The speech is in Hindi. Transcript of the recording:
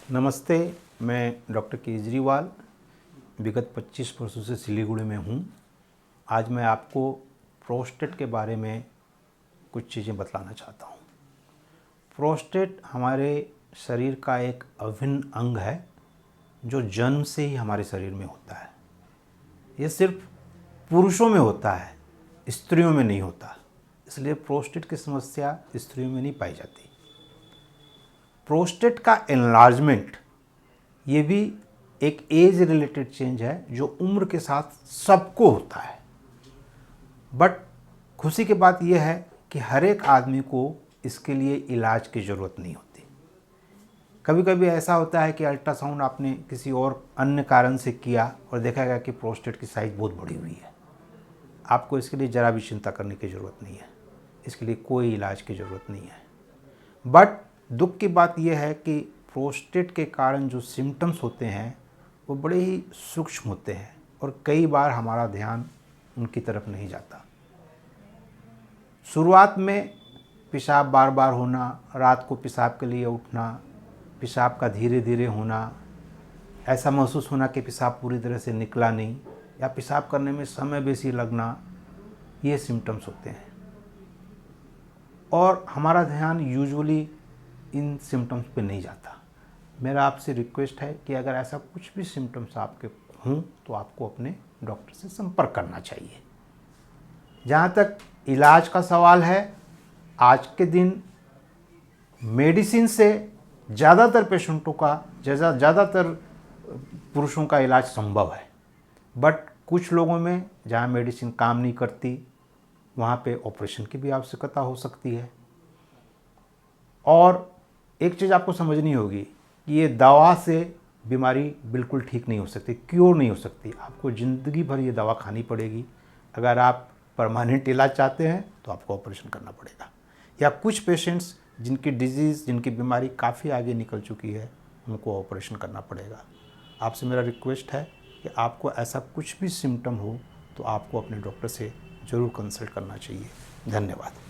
नमस्ते, मैं डॉक्टर केजरीवाल विगत 25 वर्षों से सिलीगुड़ी में हूँ। आज मैं आपको प्रोस्टेट के बारे में कुछ चीज़ें बतलाना चाहता हूँ। प्रोस्टेट हमारे शरीर का एक अभिन्न अंग है जो जन्म से ही हमारे शरीर में होता है। ये सिर्फ पुरुषों में होता है, स्त्रियों में नहीं होता। इसलिए प्रोस्टेट की समस्या स्त्रियों में नहीं पाई जाती। प्रोस्टेट का एनलार्जमेंट ये भी एक एज रिलेटेड चेंज है जो उम्र के साथ सबको होता है। बट खुशी की बात यह है कि हर एक आदमी को इसके लिए इलाज की ज़रूरत नहीं होती। कभी कभी ऐसा होता है कि अल्ट्रासाउंड आपने किसी और अन्य कारण से किया और देखा गया कि प्रोस्टेट की साइज़ बहुत बड़ी हुई है। आपको इसके लिए ज़रा भी चिंता करने की ज़रूरत नहीं है, इसके लिए कोई इलाज की ज़रूरत नहीं है। बट दुख की बात यह है कि प्रोस्टेट के कारण जो सिम्टम्स होते हैं वो बड़े ही सूक्ष्म होते हैं और कई बार हमारा ध्यान उनकी तरफ नहीं जाता। शुरुआत में पेशाब बार बार होना, रात को पेशाब के लिए उठना, पेशाब का धीरे धीरे होना, ऐसा महसूस होना कि पेशाब पूरी तरह से निकला नहीं या पेशाब करने में समय बेसी लगना, ये सिम्टम्स होते हैं। और हमारा ध्यान यूजुअली इन सिम्टम्स पे नहीं जाता। मेरा आपसे रिक्वेस्ट है कि अगर ऐसा कुछ भी सिम्टम्स आपके हों तो आपको अपने डॉक्टर से संपर्क करना चाहिए। जहाँ तक इलाज का सवाल है, आज के दिन मेडिसिन से ज़्यादातर पेशेंटों का ज़्यादातर पुरुषों का इलाज संभव है। बट कुछ लोगों में जहाँ मेडिसिन काम नहीं करती वहाँ पे ऑपरेशन की भी आवश्यकता हो सकती है। और एक चीज़ आपको समझनी होगी कि ये दवा से बीमारी बिल्कुल ठीक नहीं हो सकती, क्योर नहीं हो सकती। आपको ज़िंदगी भर ये दवा खानी पड़ेगी। अगर आप परमानेंट इलाज चाहते हैं तो आपको ऑपरेशन करना पड़ेगा। या कुछ पेशेंट्स जिनकी डिजीज़, जिनकी बीमारी काफ़ी आगे निकल चुकी है, उनको ऑपरेशन करना पड़ेगा। आपसे मेरा रिक्वेस्ट है कि आपको ऐसा कुछ भी सिम्टम हो तो आपको अपने डॉक्टर से ज़रूर कंसल्ट करना चाहिए। धन्यवाद।